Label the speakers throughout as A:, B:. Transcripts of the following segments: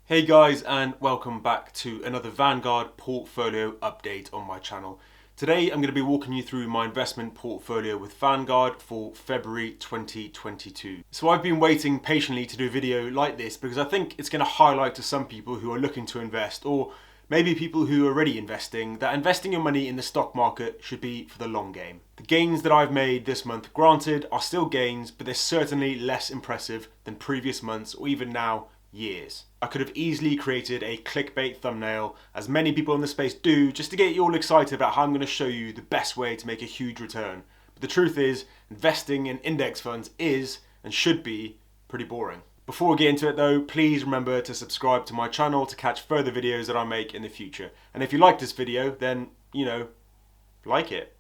A: Hey guys, and welcome back to another Vanguard portfolio update on my channel. Today I'm going to be walking you through my investment portfolio with Vanguard for February 2022. So I've been waiting patiently to do a video like this because I think it's going to highlight to some people who are looking to invest, or maybe people who are already investing, that investing your money in the stock market should be for the long game. The gains that I've made this month, granted, are still gains, but they're certainly less impressive than previous months or even now years. I could have easily created a clickbait thumbnail, as many people in the space do, just to get you all excited about how I'm going to show you the best way to make a huge return. But the truth is, investing in index funds is and should be pretty boring. Before we get into it though, please remember to subscribe to my channel to catch further videos that I make in the future. And if you like this video, then, like it.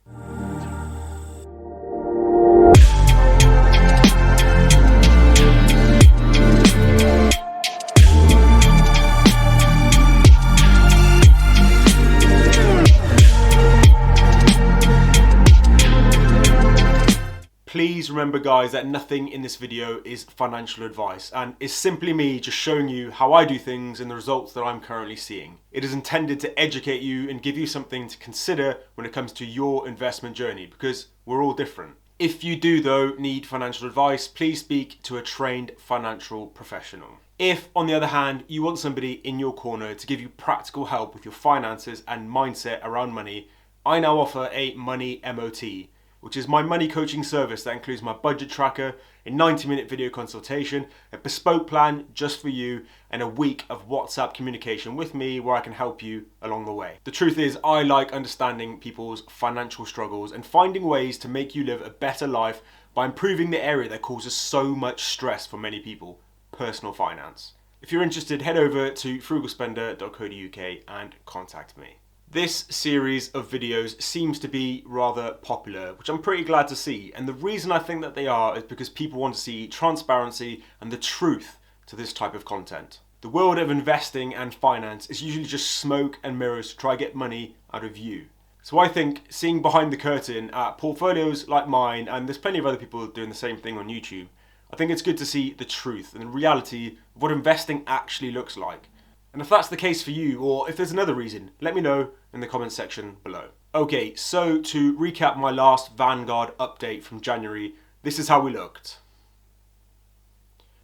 A: Please remember guys that nothing in this video is financial advice and is simply me just showing you how I do things and the results that I'm currently seeing. It is intended to educate you and give you something to consider when it comes to your investment journey, because we're all different. If you do though need financial advice, please speak to a trained financial professional. If, on the other hand, you want somebody in your corner to give you practical help with your finances and mindset around money, I now offer a Money MOT, which is my money coaching service that includes my budget tracker, a 90-minute video consultation, a bespoke plan just for you, and a week of WhatsApp communication with me where I can help you along the way. The truth is, I like understanding people's financial struggles and finding ways to make you live a better life by improving the area that causes so much stress for many people: personal finance. If you're interested, head over to frugalspender.co.uk and contact me. This series of videos seems to be rather popular, which I'm pretty glad to see, and the reason I think that they are is because people want to see transparency and the truth to this type of content. The world of investing and finance is usually just smoke and mirrors to try to get money out of you. So I think seeing behind the curtain at portfolios like mine, and there's plenty of other people doing the same thing on YouTube, I think it's good to see the truth and the reality of what investing actually looks like. And if that's the case for you, or if there's another reason, let me know in the comments section below. Okay, so to recap my last Vanguard update from January, this is how we looked.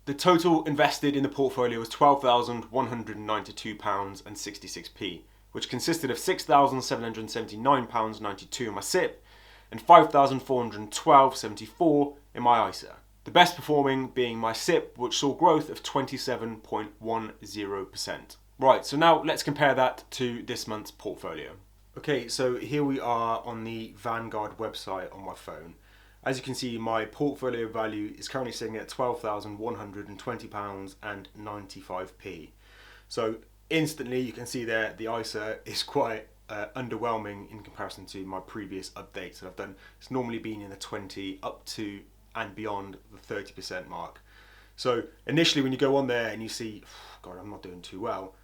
A: The total invested in the portfolio was £12,192.66, which consisted of £6,779.92 in my SIP and £5,412.74 in my ISA. The best performing being my SIP, which saw growth of 27.10%. Right, so now let's compare that to this month's portfolio. Okay, so here we are on the Vanguard website on my phone. As you can see, my portfolio value is currently sitting at £12,120.95. So instantly you can see there the ISA is quite underwhelming in comparison to my previous updates that I've done. It's normally been in the 20 up to and beyond the 30% mark. So initially when you go on there and you see, God, I'm not doing too well,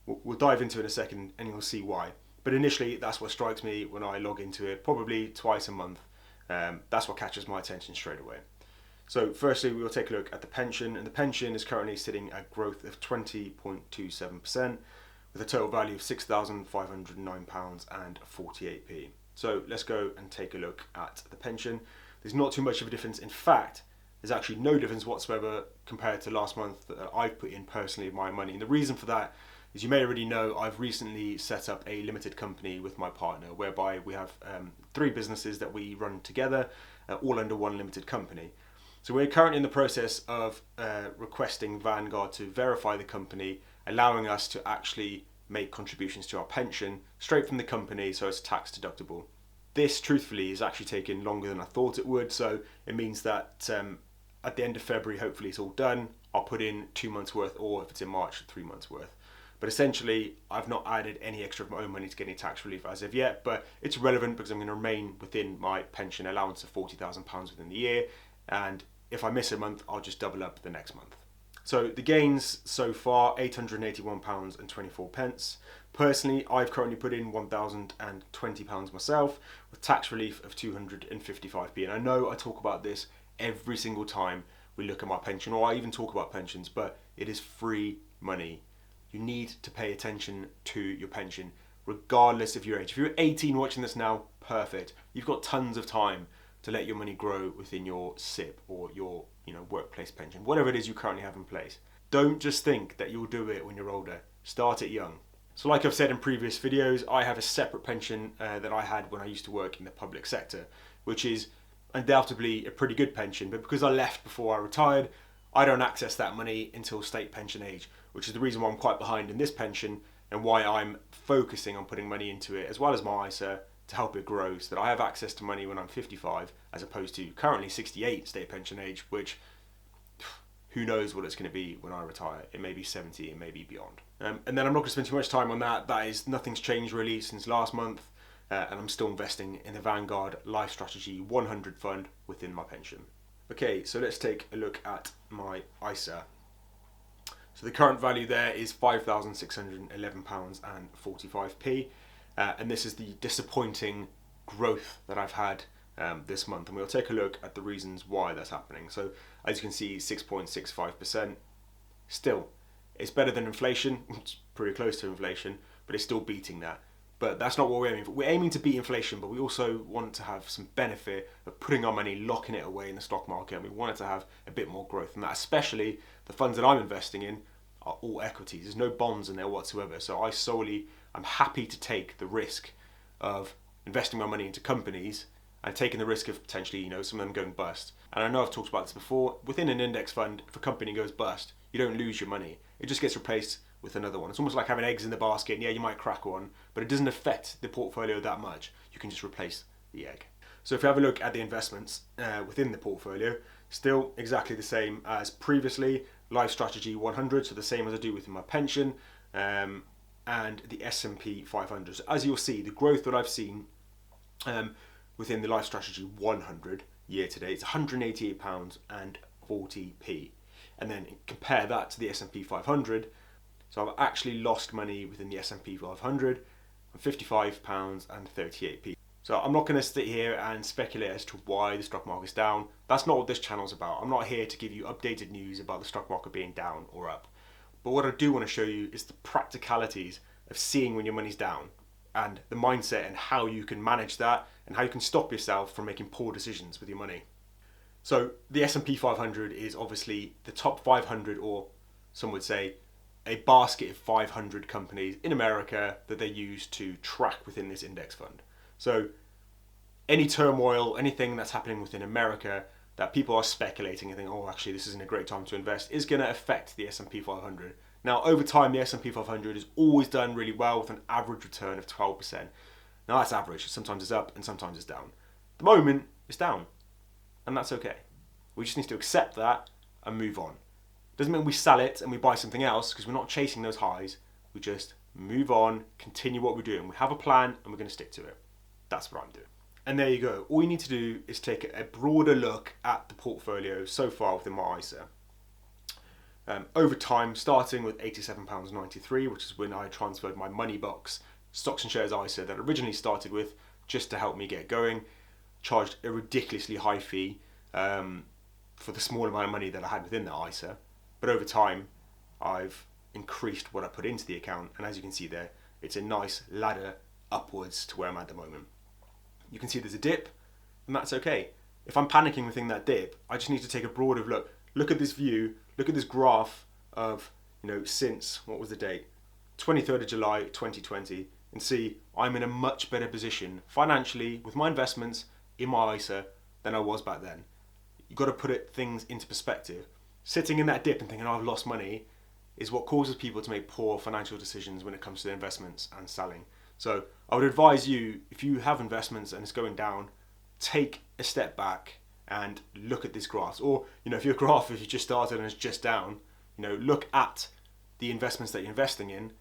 A: we'll dive into it in a second and you'll see why. But initially that's what strikes me when I log into it, probably twice a month. That's what catches my attention straight away. So firstly we'll take a look at the pension, and the pension is currently sitting at growth of 20.27% with a total value of £6,509.48. So let's go and take a look at the pension. There's not too much of a difference. In fact, there's actually no difference whatsoever compared to last month that I've put in personally my money. And the reason for that is, you may already know, I've recently set up a limited company with my partner, whereby we have 3 businesses that we run together, all under one limited company. So we're currently in the process of requesting Vanguard to verify the company, allowing us to actually make contributions to our pension straight from the company, so it's tax deductible. This, truthfully, is actually taking longer than I thought it would, so it means that at the end of February, hopefully it's all done. I'll put in 2 months worth, or if it's in March, 3 months worth. But essentially, I've not added any extra of my own money to get any tax relief as of yet, but it's relevant because I'm going to remain within my pension allowance of £40,000 within the year, and if I miss a month, I'll just double up the next month. So the gains so far, £881.24. Personally, I've currently put in £1,020 myself, with tax relief of 255p. And I know I talk about this every single time we look at my pension, or I even talk about pensions, but it is free money. you need to pay attention to your pension, regardless of your age. If you're 18 watching this now, perfect. You've got tons of time to let your money grow within your SIP or your workplace pension, whatever it is you currently have in place. Don't just think that you'll do it when you're older. Start it young. So like I've said in previous videos, I have a separate pension that I had when I used to work in the public sector, which is undoubtedly a pretty good pension, but because I left before I retired, I don't access that money until state pension age, which is the reason why I'm quite behind in this pension and why I'm focusing on putting money into it as well as my ISA to help it grow so that I have access to money when I'm 55 as opposed to currently 68 state pension age, which who knows what it's going to be when I retire. It may be 70, it may be beyond. And then I'm not going to spend too much time on that. Nothing's changed really since last month, and I'm still investing in the Vanguard Life Strategy 100 fund within my pension. Okay, so let's take a look at my ISA. So the current value there is £5,611.45, and this is the disappointing growth that I've had this month, and we'll take a look at the reasons why that's happening. So as you can see, 6.65%. Still, it's better than inflation. It's pretty close to inflation, but it's still beating that. But that's not what we're aiming for. We're aiming to beat inflation, but we also want to have some benefit of putting our money, locking it away in the stock market, and we want it to have a bit more growth. And that, especially the funds that I'm investing in, are all equities. There's no bonds in there whatsoever. So I'm happy to take the risk of investing my money into companies and taking the risk of potentially, some of them going bust. And I know I've talked about this before. Within an index fund, if a company goes bust, you don't lose your money. It just gets replaced with another one. It's almost like having eggs in the basket. And yeah, you might crack one, but it doesn't affect the portfolio that much. You can just replace the egg. So if you have a look at the investments within the portfolio, still exactly the same as previously. Life Strategy 100, so the same as I do within my pension, and the S&P 500. So as you'll see, the growth that I've seen within the Life Strategy 100 year to date, it's £188.40. And then compare that to the S&P 500. So I've actually lost money within the S&P 500 of £55.38. So I'm not going to sit here and speculate as to why the stock market's down. That's not what this channel's about. I'm not here to give you updated news about the stock market being down or up. But what I do want to show you is the practicalities of seeing when your money's down and the mindset and how you can manage that and how you can stop yourself from making poor decisions with your money. So the S&P 500 is obviously the top 500, or some would say a basket of 500 companies in America that they use to track within this index fund. So any turmoil, anything that's happening within America that people are speculating and think, oh, actually this isn't a great time to invest, is going to affect the S&P 500. Now, over time, the S&P 500 has always done really well with an average return of 12%. Now, that's average. Sometimes it's up and sometimes it's down. At the moment, it's down, and that's okay. We just need to accept that and move on. Doesn't mean we sell it and we buy something else, because we're not chasing those highs. We just move on, continue what we're doing. We have a plan and we're going to stick to it. That's what I'm doing. And there you go. All you need to do is take a broader look at the portfolio so far within my ISA. Over time, starting with £87.93, which is when I transferred my money box stocks and shares ISA that I originally started with, just to help me get going, charged a ridiculously high fee for the small amount of money that I had within the ISA. But over time, I've increased what I put into the account, and as you can see there, it's a nice ladder upwards to where I'm at the moment. You can see there's a dip, and that's okay. If I'm panicking within that dip, I just need to take a broader look. Look at this view, look at this graph of, since, what was the date? 23rd of July 2020, and see I'm in a much better position financially with my investments in my ISA than I was back then. You've got to put things into perspective. Sitting in that dip and thinking, oh, I've lost money, is what causes people to make poor financial decisions when it comes to their investments and selling. So I would advise you, if you have investments and it's going down, take a step back and look at this graph. Or, if your graph, if you just started and it's just down, look at the investments that you're investing in,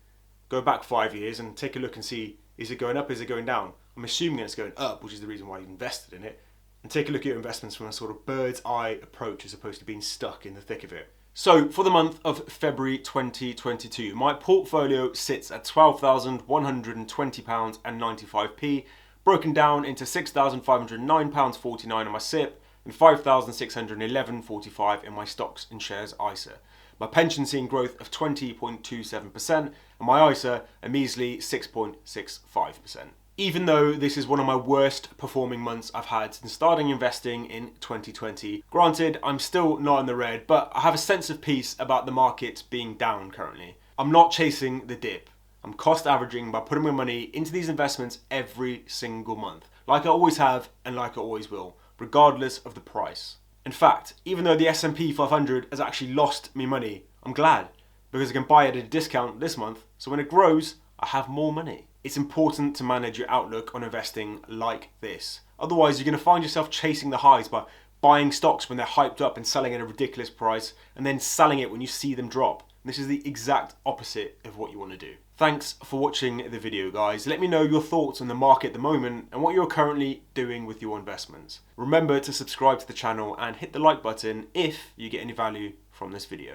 A: go back 5 years and take a look and see, is it going up, is it going down? I'm assuming it's going up, which is the reason why you've invested in it. And take a look at your investments from a sort of bird's eye approach as opposed to being stuck in the thick of it. So for the month of February 2022, my portfolio sits at £12,120.95, broken down into £6,509.49 on my SIP and £5,611.45 in my stocks and shares ISA. my pension seeing growth of 20.27%, and my ISA a measly 6.65%. Even though this is one of my worst performing months I've had since starting investing in 2020. Granted, I'm still not in the red, but I have a sense of peace about the market being down currently. I'm not chasing the dip. I'm cost averaging by putting my money into these investments every single month, like I always have and like I always will, regardless of the price. In fact, even though the S&P 500 has actually lost me money, I'm glad, because I can buy it at a discount this month, so when it grows, I have more money. It's important to manage your outlook on investing like this. Otherwise, you're going to find yourself chasing the highs by buying stocks when they're hyped up and selling at a ridiculous price, and then selling it when you see them drop. This is the exact opposite of what you want to do. Thanks for watching the video, guys. Let me know your thoughts on the market at the moment and what you're currently doing with your investments. Remember to subscribe to the channel and hit the like button if you get any value from this video.